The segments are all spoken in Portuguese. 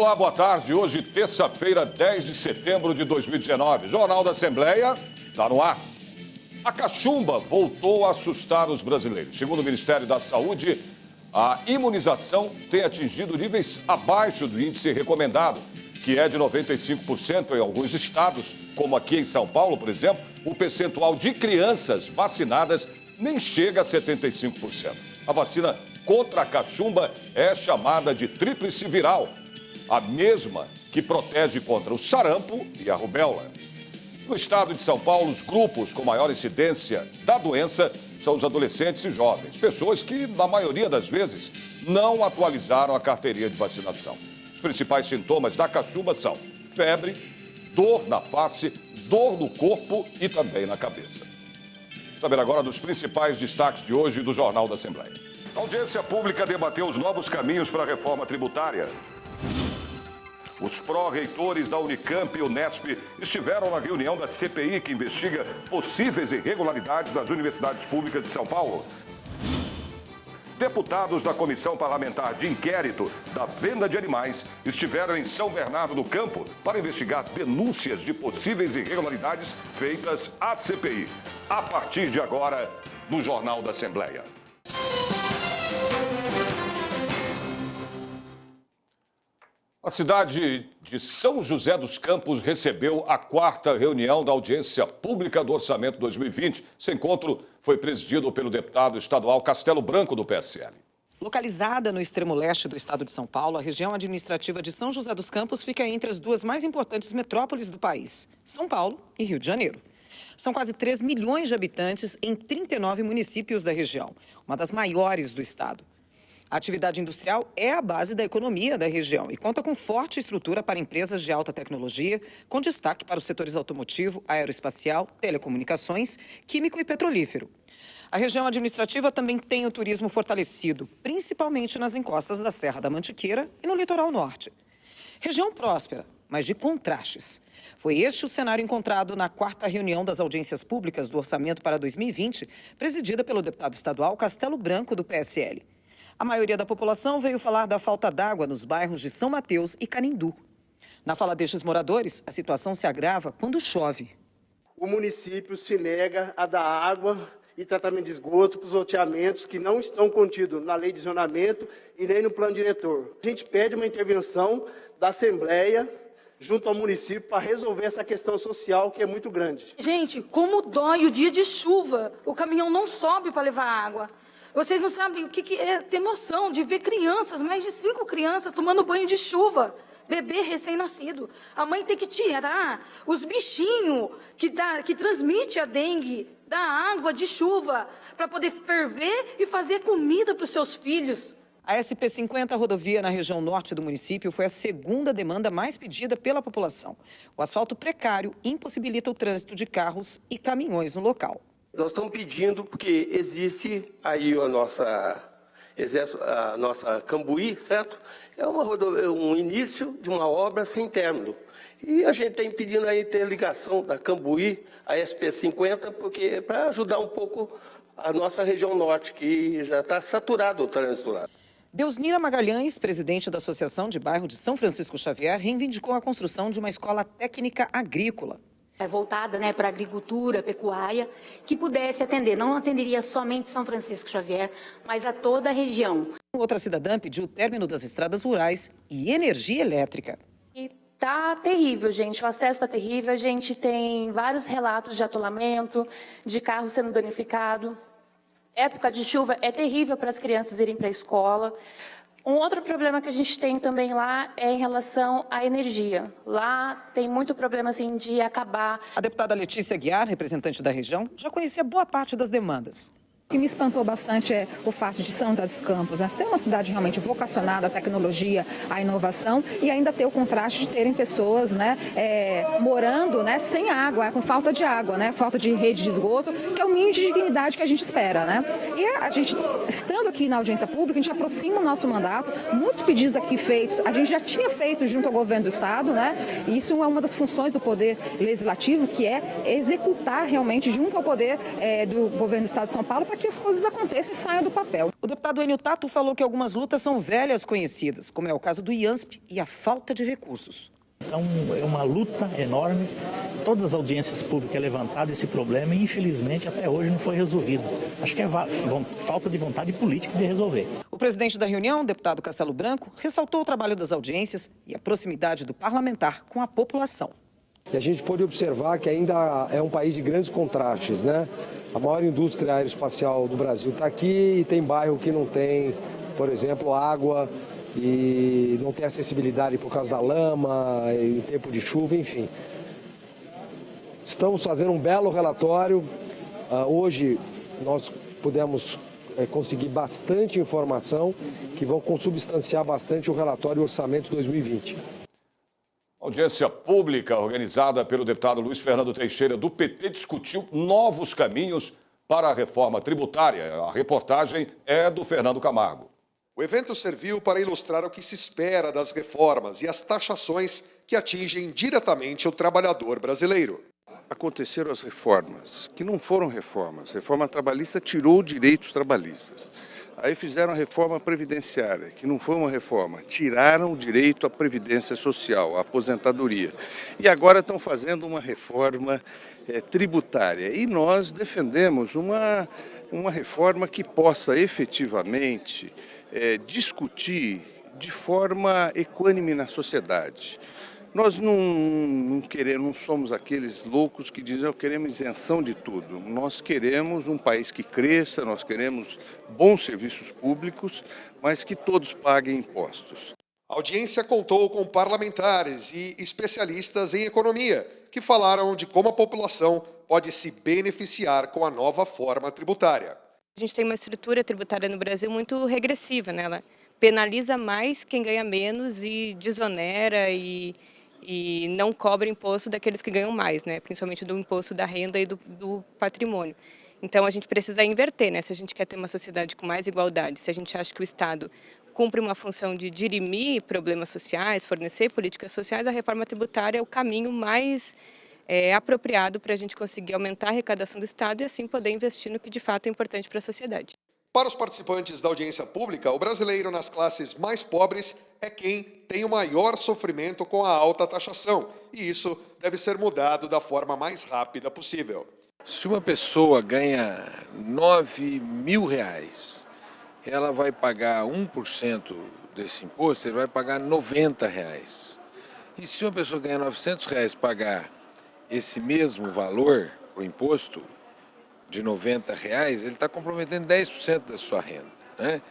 Olá, boa tarde. Hoje, terça-feira, 10 de setembro de 2019. Jornal da Assembleia está no ar. A cachumba voltou a assustar os brasileiros. Segundo o Ministério da Saúde, a imunização tem atingido níveis abaixo do índice recomendado, que é de 95% em alguns estados, como aqui em São Paulo, por exemplo. O percentual de crianças vacinadas nem chega a 75%. A vacina contra a cachumba é chamada de tríplice viral, a mesma que protege contra o sarampo e a rubéola. No estado de São Paulo, os grupos com maior incidência da doença são os adolescentes e jovens, pessoas que, na maioria das vezes, não atualizaram a carteirinha de vacinação. Os principais sintomas da cachumba são febre, dor na face, dor no corpo e também na cabeça. Vamos saber agora dos principais destaques de hoje do Jornal da Assembleia. A audiência pública debateu os novos caminhos para a reforma tributária. Os pró-reitores da Unicamp e Unesp estiveram na reunião da CPI que investiga possíveis irregularidades das universidades públicas de São Paulo. Deputados da Comissão Parlamentar de Inquérito da Venda de Animais estiveram em São Bernardo do Campo para investigar denúncias de possíveis irregularidades feitas à CPI. A partir de agora, no Jornal da Assembleia. A cidade de São José dos Campos recebeu a 4ª reunião da audiência pública do Orçamento 2020. Esse encontro foi presidido pelo deputado estadual Castelo Branco, do PSL. Localizada no extremo leste do estado de São Paulo, a região administrativa de São José dos Campos fica entre as duas mais importantes metrópoles do país, São Paulo e Rio de Janeiro. São quase 3 milhões de habitantes em 39 municípios da região, uma das maiores do estado. A atividade industrial é a base da economia da região e conta com forte estrutura para empresas de alta tecnologia, com destaque para os setores automotivo, aeroespacial, telecomunicações, químico e petrolífero. A região administrativa também tem o turismo fortalecido, principalmente nas encostas da Serra da Mantiqueira e no litoral norte. Região próspera, mas de contrastes. Foi este o cenário encontrado na 4ª reunião das audiências públicas do Orçamento para 2020, presidida pelo deputado estadual Castelo Branco, do PSL. A maioria da população veio falar da falta d'água nos bairros de São Mateus e Canindu. Na fala destes moradores, a situação se agrava quando chove. O município se nega a dar água e tratamento de esgoto para os loteamentos que não estão contidos na lei de zonamento e nem no plano diretor. A gente pede uma intervenção da Assembleia junto ao município para resolver essa questão social que é muito grande. Gente, como dói o dia de chuva, o caminhão não sobe para levar água. Vocês não sabem o que é ter noção de ver crianças, mais de 5 crianças tomando banho de chuva, bebê recém-nascido. A mãe tem que tirar os bichinhos que transmite a dengue da água de chuva para poder ferver e fazer comida para os seus filhos. A SP-50, rodovia na região norte do município, foi a segunda demanda mais pedida pela população. O asfalto precário impossibilita o trânsito de carros e caminhões no local. Nós estamos pedindo, porque existe aí a nossa Cambuí, certo? É um início de uma obra sem término. E a gente está pedindo a interligação da Cambuí à SP-50, porque para ajudar um pouco a nossa região norte, que já está saturado o trânsito lá. Deusnira Magalhães, presidente da Associação de Bairro de São Francisco Xavier, reivindicou a construção de uma escola técnica agrícola. Voltada para a agricultura, pecuária, que pudesse atender, não atenderia somente São Francisco Xavier, mas a toda a região. Outra cidadã pediu o término das estradas rurais e energia elétrica. E tá terrível, gente, o acesso está terrível, a gente tem vários relatos de atolamento, de carro sendo danificado. Época de chuva é terrível para as crianças irem para a escola. Um outro problema que a gente tem também lá é em relação à energia. Lá tem muito problema assim, de acabar. A deputada Letícia Guiar, representante da região, já conhecia boa parte das demandas. O que me espantou bastante é o fato de São José dos Campos ser uma cidade realmente vocacionada à tecnologia, à inovação e ainda ter o contraste de terem pessoas morando sem água, com falta de água, falta de rede de esgoto, que é o mínimo de dignidade que a gente espera. E a gente, estando aqui na audiência pública, a gente aproxima o nosso mandato, muitos pedidos aqui feitos, a gente já tinha feito junto ao governo do Estado, e isso é uma das funções do Poder Legislativo, que é executar realmente junto ao Poder do governo do Estado de São Paulo, para que as coisas aconteçam e saiam do papel. O deputado Enio Tato falou que algumas lutas são velhas conhecidas, como é o caso do IANSP e a falta de recursos. Então, é uma luta enorme. Todas as audiências públicas levantaram esse problema e, infelizmente, até hoje não foi resolvido. Acho que é falta de vontade política de resolver. O presidente da reunião, deputado Castelo Branco, ressaltou o trabalho das audiências e a proximidade do parlamentar com a população. E a gente pôde observar que ainda é um país de grandes contrastes, né? A maior indústria aeroespacial do Brasil está aqui e tem bairro que não tem, por exemplo, água e não tem acessibilidade por causa da lama, em tempo de chuva, enfim. Estamos fazendo um belo relatório. Hoje nós pudemos conseguir bastante informação que vão consubstanciar bastante o relatório Orçamento 2020. Audiência pública organizada pelo deputado Luiz Fernando Teixeira, do PT, discutiu novos caminhos para a reforma tributária. A reportagem é do Fernando Camargo. O evento serviu para ilustrar o que se espera das reformas e as taxações que atingem diretamente o trabalhador brasileiro. Aconteceram as reformas, que não foram reformas. A reforma trabalhista tirou direitos trabalhistas. Aí fizeram a reforma previdenciária, que não foi uma reforma, tiraram o direito à previdência social, à aposentadoria. E agora estão fazendo uma reforma tributária. E nós defendemos uma reforma que possa efetivamente discutir de forma equânime na sociedade. Nós não somos aqueles loucos que dizem que queremos isenção de tudo. Nós queremos um país que cresça, nós queremos bons serviços públicos, mas que todos paguem impostos. A audiência contou com parlamentares e especialistas em economia, que falaram de como a população pode se beneficiar com a nova forma tributária. A gente tem uma estrutura tributária no Brasil muito regressiva, né? Ela penaliza mais quem ganha menos e desonera e não cobra imposto daqueles que ganham mais, né? Principalmente do imposto da renda e do patrimônio. Então, a gente precisa inverter, né? Se a gente quer ter uma sociedade com mais igualdade, se a gente acha que o Estado cumpre uma função de dirimir problemas sociais, fornecer políticas sociais, a reforma tributária é o caminho mais apropriado para a gente conseguir aumentar a arrecadação do Estado e assim poder investir no que de fato é importante para a sociedade. Para os participantes da audiência pública, o brasileiro nas classes mais pobres é quem tem o maior sofrimento com a alta taxação, e isso deve ser mudado da forma mais rápida possível. Se uma pessoa ganha R$9.000, ela vai pagar 1% desse imposto, ele vai pagar R$90. E se uma pessoa ganha R$900 pagar esse mesmo valor, o imposto de R$90, ele está comprometendo 10% da sua renda, né?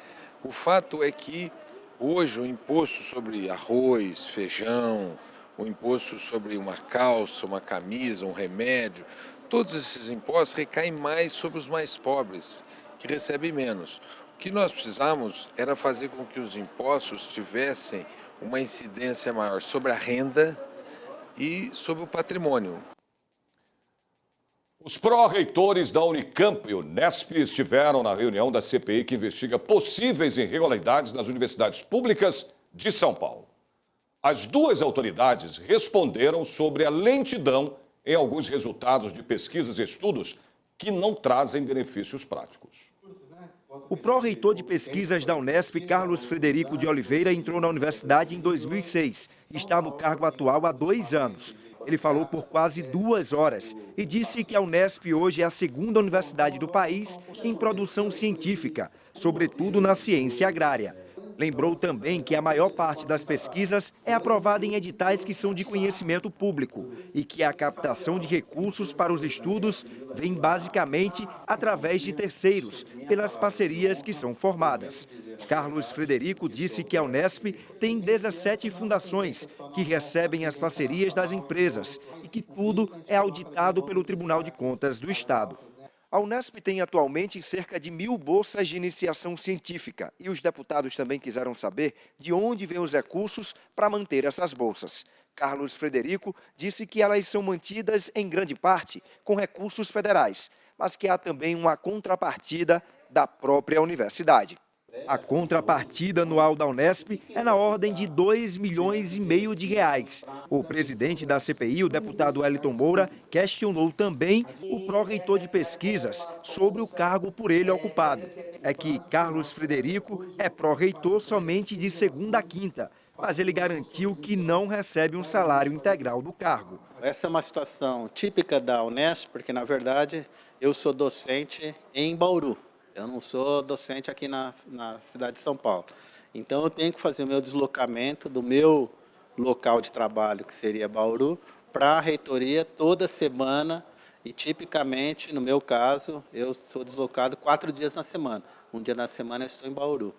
O fato é que hoje o imposto sobre arroz, feijão, o imposto sobre uma calça, uma camisa, um remédio, todos esses impostos recaem mais sobre os mais pobres, que recebem menos. O que nós precisamos era fazer com que os impostos tivessem uma incidência maior sobre a renda e sobre o patrimônio. Os pró-reitores da Unicamp e Unesp estiveram na reunião da CPI que investiga possíveis irregularidades nas universidades públicas de São Paulo. As duas autoridades responderam sobre a lentidão em alguns resultados de pesquisas e estudos que não trazem benefícios práticos. O pró-reitor de pesquisas da Unesp, Carlos Frederico de Oliveira, entrou na universidade em 2006 e está no cargo atual há 2 anos. Ele falou por quase 2 horas e disse que a Unesp hoje é a segunda universidade do país em produção científica, sobretudo na ciência agrária. Lembrou também que a maior parte das pesquisas é aprovada em editais que são de conhecimento público e que a captação de recursos para os estudos vem basicamente através de terceiros, pelas parcerias que são formadas. Carlos Frederico disse que a Unesp tem 17 fundações que recebem as parcerias das empresas e que tudo é auditado pelo Tribunal de Contas do Estado. A Unesp tem atualmente cerca de 1.000 bolsas de iniciação científica e os deputados também quiseram saber de onde vêm os recursos para manter essas bolsas. Carlos Frederico disse que elas são mantidas em grande parte com recursos federais, mas que há também uma contrapartida da própria universidade. A contrapartida anual da Unesp é na ordem de R$ 2,5 milhões. O presidente da CPI, o deputado Wellington Moura, questionou também o pró-reitor de pesquisas sobre o cargo por ele ocupado. É que Carlos Frederico é pró-reitor somente de segunda a quinta, mas ele garantiu que não recebe um salário integral do cargo. Essa é uma situação típica da Unesp, porque, na verdade, eu sou docente em Bauru. Eu não sou docente aqui na cidade de São Paulo. Então, eu tenho que fazer o meu deslocamento do meu local de trabalho, que seria Bauru, para a reitoria toda semana. E, tipicamente, no meu caso, eu sou deslocado 4 dias na semana. Um dia na semana eu estou em Bauru.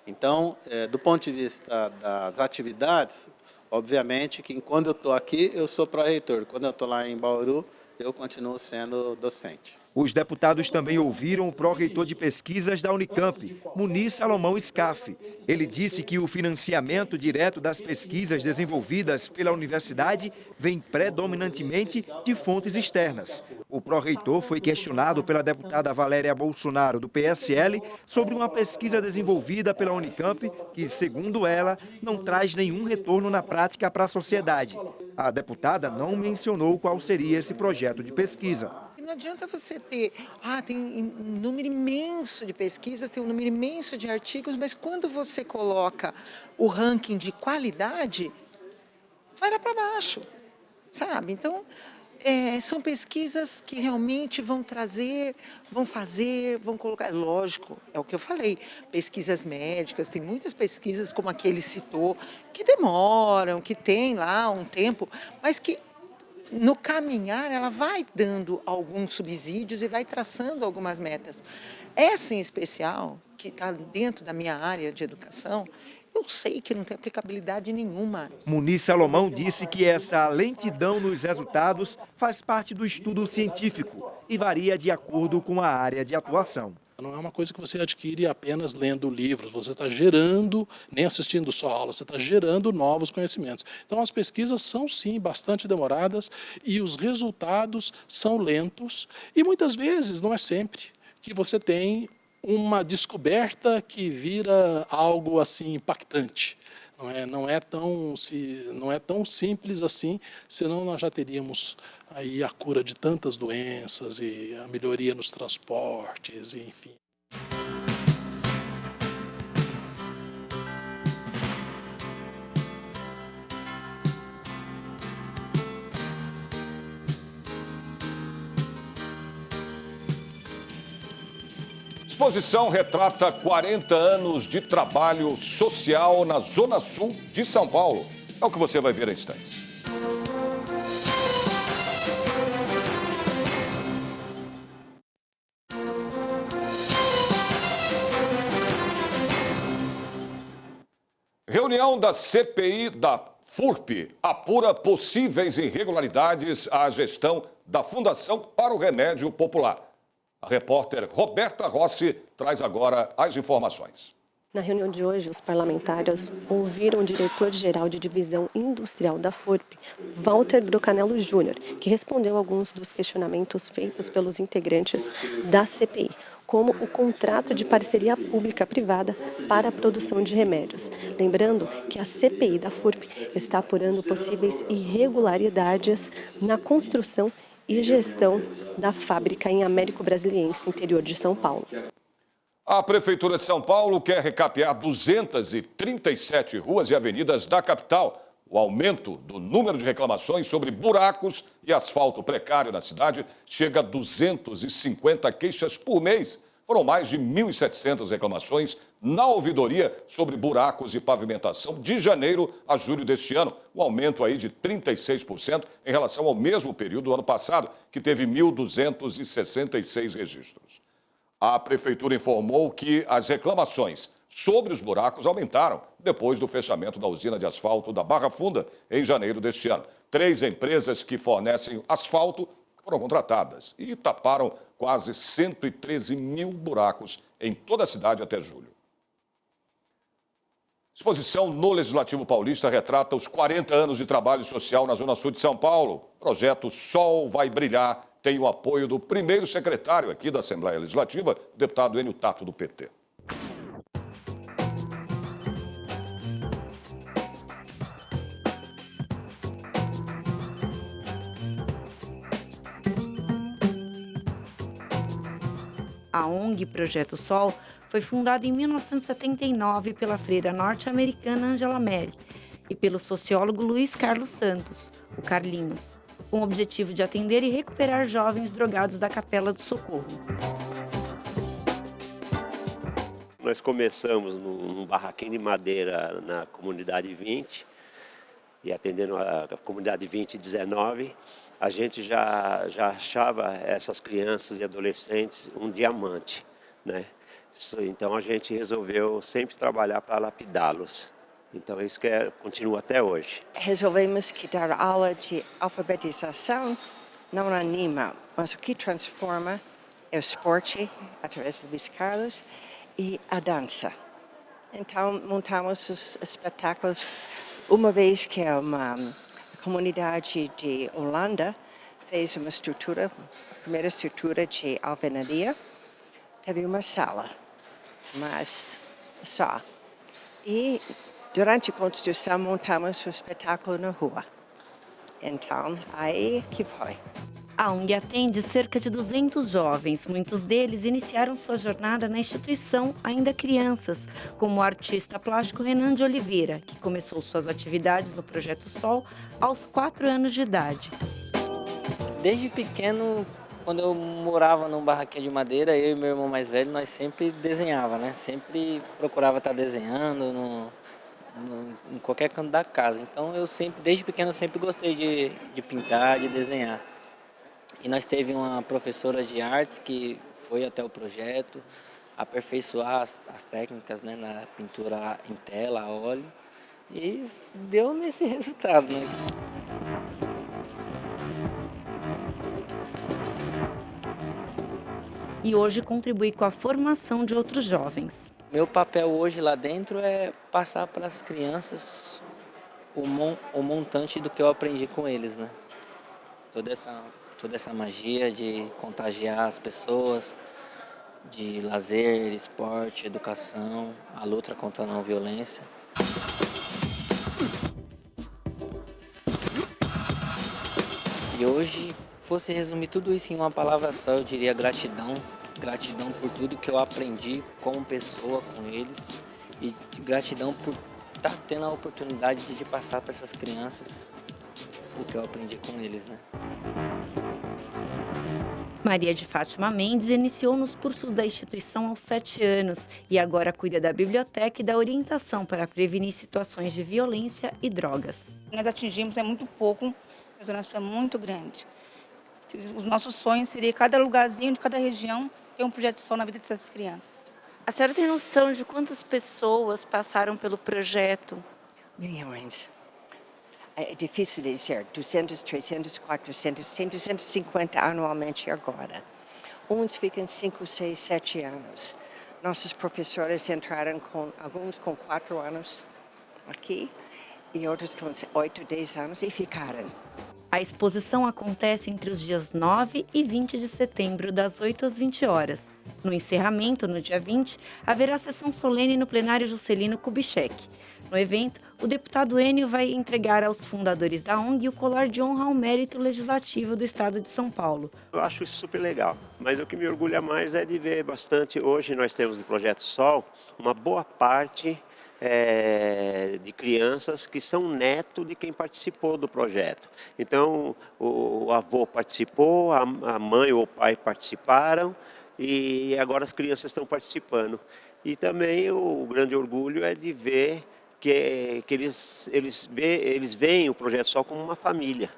Então, do ponto de vista das atividades, obviamente que quando eu estou aqui, eu sou pró-reitor. Quando eu estou lá em Bauru, eu continuo sendo docente. Os deputados também ouviram o pró-reitor de pesquisas da Unicamp, Muniz Salomão Scaff. Ele disse que o financiamento direto das pesquisas desenvolvidas pela universidade vem predominantemente de fontes externas. O pró-reitor foi questionado pela deputada Valéria Bolsonaro, do PSL, sobre uma pesquisa desenvolvida pela Unicamp que, segundo ela, não traz nenhum retorno na prática para a sociedade. A deputada não mencionou qual seria esse projeto de pesquisa. Não adianta você ter, tem um número imenso de pesquisas, tem um número imenso de artigos, mas quando você coloca o ranking de qualidade, vai lá para baixo, sabe? Então, são pesquisas que realmente vão trazer, vão colocar, lógico, é o que eu falei, pesquisas médicas, tem muitas pesquisas como a que ele citou, que demoram, que tem lá um tempo, mas que no caminhar, ela vai dando alguns subsídios e vai traçando algumas metas. Essa, em especial, que está dentro da minha área de educação, eu sei que não tem aplicabilidade nenhuma. Muniz Salomão disse que essa lentidão nos resultados faz parte do estudo científico e varia de acordo com a área de atuação. Não é uma coisa que você adquire apenas lendo livros, você está gerando, nem assistindo só aulas, você está gerando novos conhecimentos. Então as pesquisas são sim bastante demoradas e os resultados são lentos e muitas vezes, não é sempre, que você tem uma descoberta que vira algo assim impactante. Não é tão simples assim, senão nós já teríamos aí a cura de tantas doenças e a melhoria nos transportes, enfim. Exposição retrata 40 anos de trabalho social na Zona Sul de São Paulo. É o que você vai ver em instantes. Reunião da CPI da FURP apura possíveis irregularidades à gestão da Fundação para o Remédio Popular. A repórter Roberta Rossi traz agora as informações. Na reunião de hoje, os parlamentares ouviram o diretor-geral de divisão industrial da FURP, Walter Brocanello Júnior, que respondeu alguns dos questionamentos feitos pelos integrantes da CPI, como o contrato de parceria pública-privada para a produção de remédios. Lembrando que a CPI da FURP está apurando possíveis irregularidades na construção e gestão da fábrica em Américo Brasiliense, interior de São Paulo. A Prefeitura de São Paulo quer recapear 237 ruas e avenidas da capital. O aumento do número de reclamações sobre buracos e asfalto precário na cidade chega a 250 queixas por mês. Foram mais de 1.700 reclamações na ouvidoria sobre buracos e pavimentação de janeiro a julho deste ano. Um aumento aí de 36% em relação ao mesmo período do ano passado, que teve 1.266 registros. A Prefeitura informou que as reclamações sobre os buracos aumentaram depois do fechamento da usina de asfalto da Barra Funda em janeiro deste ano. 3 empresas que fornecem asfalto foram contratadas e taparam quase 113 mil buracos em toda a cidade até julho. Exposição no Legislativo Paulista retrata os 40 anos de trabalho social na Zona Sul de São Paulo. O projeto Sol Vai Brilhar tem o apoio do primeiro secretário aqui da Assembleia Legislativa, o deputado Enio Tato, do PT. A ONG Projeto Sol foi fundada em 1979 pela freira norte-americana Angela Merry e pelo sociólogo Luiz Carlos Santos, o Carlinhos, com o objetivo de atender e recuperar jovens drogados da Capela do Socorro. Nós começamos num barraquinho de madeira na comunidade 20 e atendendo a comunidade 20 e 19, a gente já achava essas crianças e adolescentes um diamante, né? Então a gente resolveu sempre trabalhar para lapidá-los. Então isso continua até hoje. Resolvemos que dar aula de alfabetização não anima, mas o que transforma é o esporte, através do Luiz Carlos, e a dança. Então montamos os espetáculos. Uma vez que uma comunidade de Holanda fez uma estrutura, a primeira estrutura de alvenaria, teve uma sala, mas só. E durante a construção montamos o espetáculo na rua. Então, aí que foi. A ONG atende cerca de 200 jovens. Muitos deles iniciaram sua jornada na instituição ainda crianças, como o artista plástico Renan de Oliveira, que começou suas atividades no Projeto Sol aos 4 anos de idade. Desde pequeno, quando eu morava num barraquinho de madeira, eu e meu irmão mais velho, nós sempre desenhava, né? Sempre procurava estar desenhando em qualquer canto da casa. Então, desde pequeno, eu sempre gostei de pintar, de desenhar. E nós teve uma professora de artes que foi até o projeto, aperfeiçoar as técnicas, né, na pintura em tela, a óleo, e deu nesse resultado, né? E hoje contribui com a formação de outros jovens. Meu papel hoje lá dentro é passar para as crianças o montante do que eu aprendi com eles, né? Toda essa magia de contagiar as pessoas, de lazer, esporte, educação, a luta contra a não violência. E hoje, fosse resumir tudo isso em uma palavra só, eu diria gratidão. Gratidão por tudo que eu aprendi como pessoa com eles e gratidão por estar tendo a oportunidade de passar para essas crianças o que eu aprendi com eles, né? Maria de Fátima Mendes iniciou nos cursos da instituição aos 7 anos e agora cuida da biblioteca e da orientação para prevenir situações de violência e drogas. Nós atingimos muito pouco, mas o nosso é muito grande. Os nossos sonhos seria cada lugarzinho de cada região ter um projeto Sol na vida dessas crianças. A senhora tem noção de quantas pessoas passaram pelo projeto? Milhões. É difícil dizer, 200, 300, 400, 150 anualmente agora. Uns ficam 5, 6, 7 anos. Nossos professores entraram alguns com 4 anos aqui e outros com 8, 10 anos e ficaram. A exposição acontece entre os dias 9 e 20 de setembro, das 8 às 20 horas. No encerramento, no dia 20, haverá sessão solene no plenário Juscelino Kubitschek. No evento, o deputado Enio vai entregar aos fundadores da ONG o colar de honra ao mérito legislativo do Estado de São Paulo. Eu acho isso super legal, mas o que me orgulha mais é de ver bastante. Hoje nós temos no Projeto Sol uma boa parte de crianças que são neto de quem participou do projeto. Então, o avô participou, a mãe ou o pai participaram e agora as crianças estão participando. E também o grande orgulho é de ver que eles veem o Projeto Sol como uma família.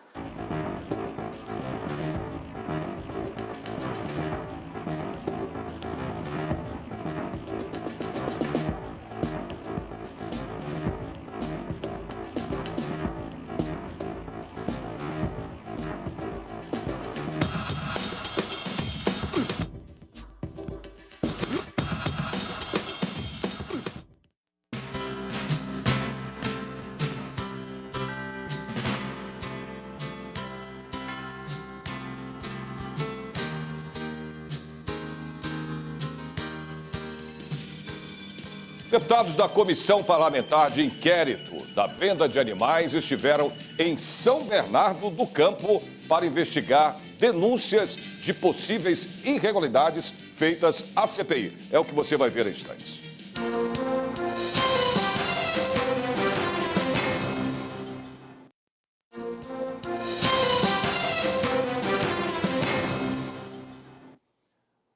Deputados da Comissão Parlamentar de Inquérito da Venda de Animais estiveram em São Bernardo do Campo para investigar denúncias de possíveis irregularidades feitas à CPI. É o que você vai ver em instantes.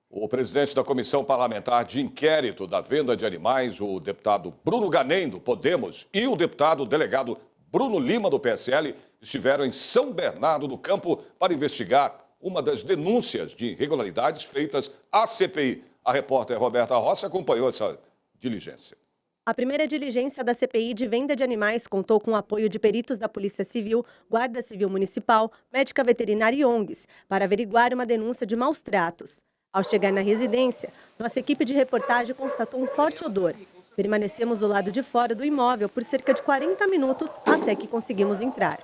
O presidente da Comissão Parlamentar de Inquérito da Venda de Animais, o deputado Bruno Ganem, do Podemos, e o deputado delegado Bruno Lima, do PSL, estiveram em São Bernardo do Campo para investigar uma das denúncias de irregularidades feitas à CPI. A repórter Roberta Rossi acompanhou essa diligência. A primeira diligência da CPI de venda de animais contou com o apoio de peritos da Polícia Civil, Guarda Civil Municipal, médica veterinária e ONGs, para averiguar uma denúncia de maus tratos. Ao chegar na residência, nossa equipe de reportagem constatou um forte odor. Permanecemos do lado de fora do imóvel por cerca de 40 minutos até que conseguimos entrar.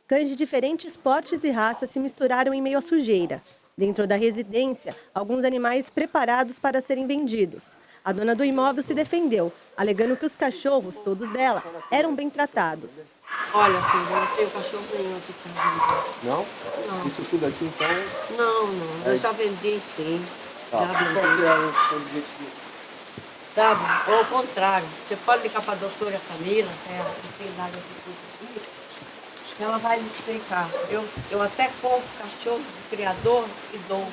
Cães de diferentes portes e raças se misturaram em meio à sujeira. Dentro da residência, alguns animais preparados para serem vendidos. A dona do imóvel se defendeu, alegando que os cachorros, todos dela, eram bem tratados. Olha, filho, eu não tenho cachorro nenhum aqui para vender. Não? Não. Isso tudo aqui, então? Não. Eu já vendi, sim. Tá. Já vendi. Qual que é o objetivo? Sabe? Ou ao contrário, você pode ligar para a doutora Camila, que é a veterinária aqui, ela vai lhe explicar. Eu até compro cachorro de criador e dou.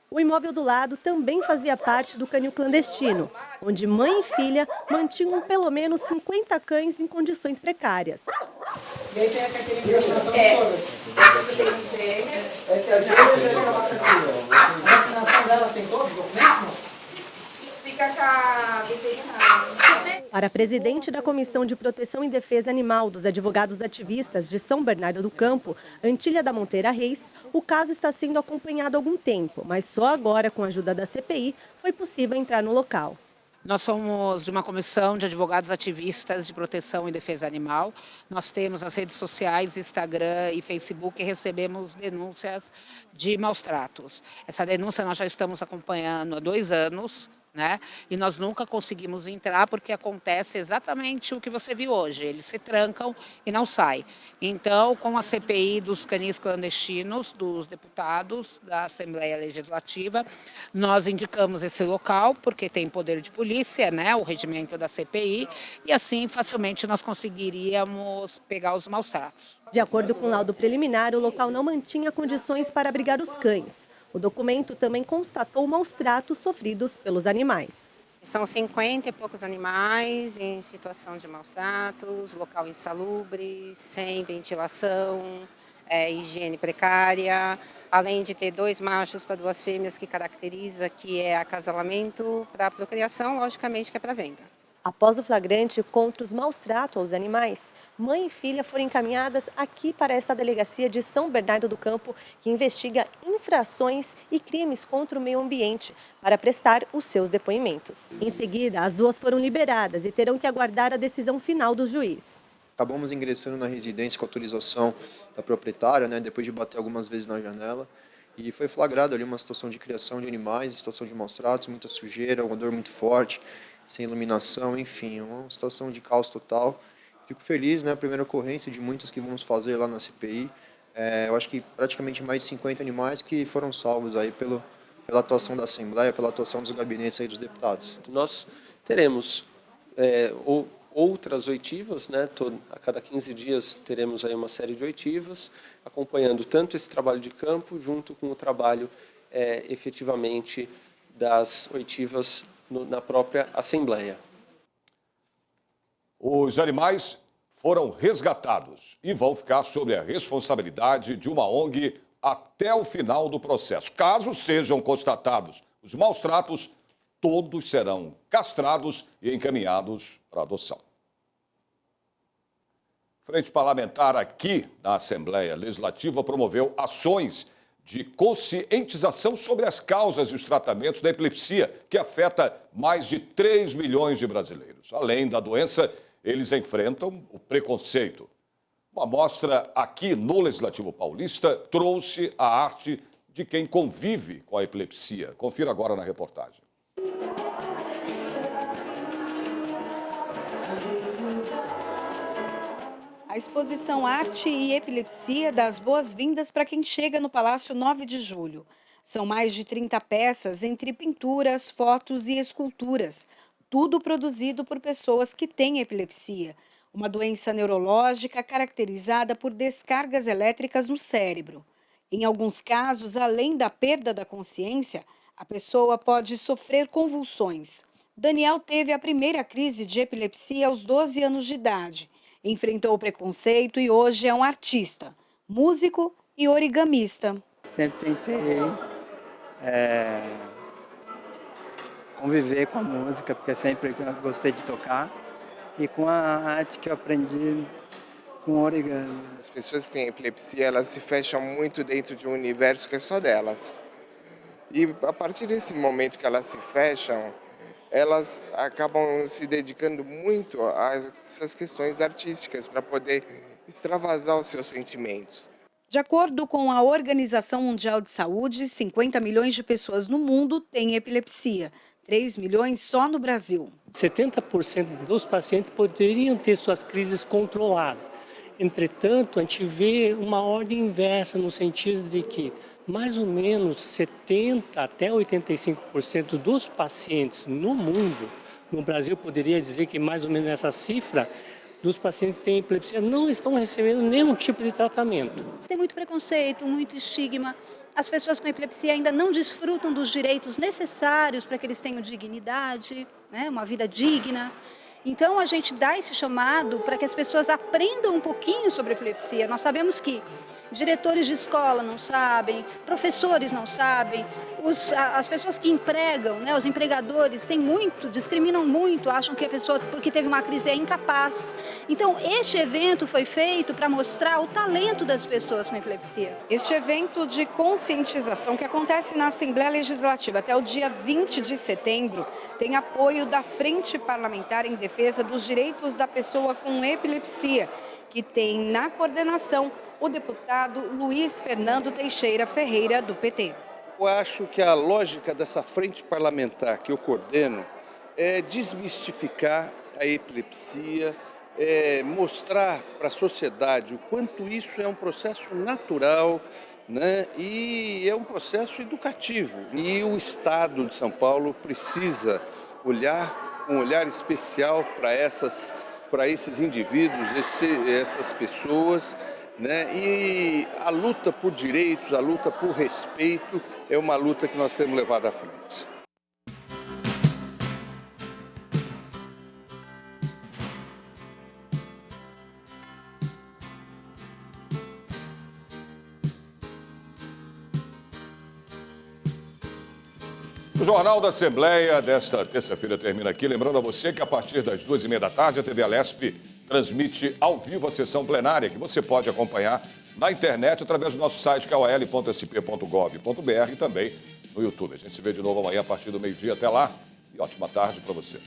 O imóvel do lado também fazia parte do canil clandestino, onde mãe e filha mantinham pelo menos 50 cães em condições precárias. E aí tem a carteirinha de vacinação de todas? Essa é a gêmea e essa é a vacinação. A vacinação delas tem todos os documentos? Fica com a veterinária. Para a presidente da Comissão de Proteção e Defesa Animal dos Advogados Ativistas de São Bernardo do Campo, Antília da Monteira Reis, o caso está sendo acompanhado há algum tempo, mas só agora, com a ajuda da CPI, foi possível entrar no local. Nós somos de uma comissão de advogados ativistas de proteção e defesa animal. Nós temos as redes sociais, Instagram e Facebook, e recebemos denúncias de maus tratos. Essa denúncia nós já estamos acompanhando há 2 anos, né? E nós nunca conseguimos entrar porque acontece exatamente o que você viu hoje. Eles se trancam e não saem. Então, com a CPI dos canis clandestinos, dos deputados da Assembleia Legislativa, nós indicamos esse local porque tem poder de polícia, né? O regimento da CPI, e assim facilmente nós conseguiríamos pegar os maus tratos. De acordo com o laudo preliminar, o local não mantinha condições para abrigar os cães. O documento também constatou maus tratos sofridos pelos animais. São 50 e poucos animais em situação de maus tratos, local insalubre, sem ventilação, higiene precária, além de ter 2 machos para 2 fêmeas, que caracteriza que é acasalamento para procriação, logicamente que é para venda. Após o flagrante contra os maus tratos aos animais, mãe e filha foram encaminhadas aqui para essa delegacia de São Bernardo do Campo, que investiga infrações e crimes contra o meio ambiente, para prestar os seus depoimentos. Em seguida, as 2 foram liberadas e terão que aguardar a decisão final do juiz. Acabamos ingressando na residência com autorização da proprietária, né, depois de bater algumas vezes na janela. E foi flagrado ali uma situação de criação de animais, situação de maus tratos, muita sujeira, um odor muito forte, sem iluminação, enfim, uma situação de caos total. Fico feliz, né, a primeira ocorrência de muitas que vamos fazer lá na CPI. Eu acho que praticamente mais de 50 animais que foram salvos aí pela atuação da Assembleia, pela atuação dos gabinetes aí dos deputados. Nós teremos outras oitivas, né, a cada 15 dias teremos aí uma série de oitivas, acompanhando tanto esse trabalho de campo, junto com o trabalho efetivamente das oitivas na própria Assembleia. Os animais foram resgatados e vão ficar sob a responsabilidade de uma ONG até o final do processo. Caso sejam constatados os maus tratos, todos serão castrados e encaminhados para adoção. Frente Parlamentar aqui na Assembleia Legislativa promoveu ações de conscientização sobre as causas e os tratamentos da epilepsia, que afeta mais de 3 milhões de brasileiros. Além da doença, eles enfrentam o preconceito. Uma mostra aqui no Legislativo Paulista trouxe a arte de quem convive com a epilepsia. Confira agora na reportagem. A exposição Arte e Epilepsia dá as boas-vindas para quem chega no Palácio 9 de Julho. São mais de 30 peças entre pinturas, fotos e esculturas, tudo produzido por pessoas que têm epilepsia, uma doença neurológica caracterizada por descargas elétricas no cérebro. Em alguns casos, além da perda da consciência, a pessoa pode sofrer convulsões. Daniel teve a primeira crise de epilepsia aos 12 anos de idade. Enfrentou o preconceito e hoje é um artista, músico e origamista. Sempre tentei conviver com a música, porque sempre gostei de tocar. E com a arte que eu aprendi com origami. As pessoas que têm epilepsia, elas se fecham muito dentro de um universo que é só delas. E a partir desse momento que elas se fecham, elas acabam se dedicando muito a essas questões artísticas para poder extravasar os seus sentimentos. De acordo com a Organização Mundial de Saúde, 50 milhões de pessoas no mundo têm epilepsia, 3 milhões só no Brasil. 70% dos pacientes poderiam ter suas crises controladas. Entretanto, a gente vê uma ordem inversa no sentido de que mais ou menos 70% até 85% dos pacientes no mundo, no Brasil poderia dizer que mais ou menos essa cifra, dos pacientes que têm epilepsia não estão recebendo nenhum tipo de tratamento. Tem muito preconceito, muito estigma. As pessoas com epilepsia ainda não desfrutam dos direitos necessários para que eles tenham dignidade, né, uma vida digna. Então, a gente dá esse chamado para que as pessoas aprendam um pouquinho sobre epilepsia. Nós sabemos que diretores de escola não sabem, professores não sabem, as pessoas que empregam, né, os empregadores, discriminam muito, acham que a pessoa, porque teve uma crise, é incapaz. Então, este evento foi feito para mostrar o talento das pessoas com epilepsia. Este evento de conscientização que acontece na Assembleia Legislativa até o dia 20 de setembro tem apoio da Frente Parlamentar em Defesa dos Direitos da Pessoa com Epilepsia, que tem na coordenação o deputado Luiz Fernando Teixeira Ferreira, do PT. Eu acho que a lógica dessa frente parlamentar que eu coordeno é desmistificar a epilepsia, mostrar para a sociedade o quanto isso é um processo natural, né? E é um processo educativo. E o Estado de São Paulo precisa olhar com um olhar especial para esses indivíduos, essas pessoas, né? E a luta por direitos, a luta por respeito é uma luta que nós temos levado à frente. O Jornal da Assembleia desta terça-feira termina aqui. Lembrando a você que a partir das 2h30 da tarde a TV Alesp transmite ao vivo a sessão plenária, que você pode acompanhar na internet através do nosso site, que é ol.sp.gov.br, e também no YouTube. A gente se vê de novo amanhã a partir do meio-dia. Até lá e ótima tarde para você.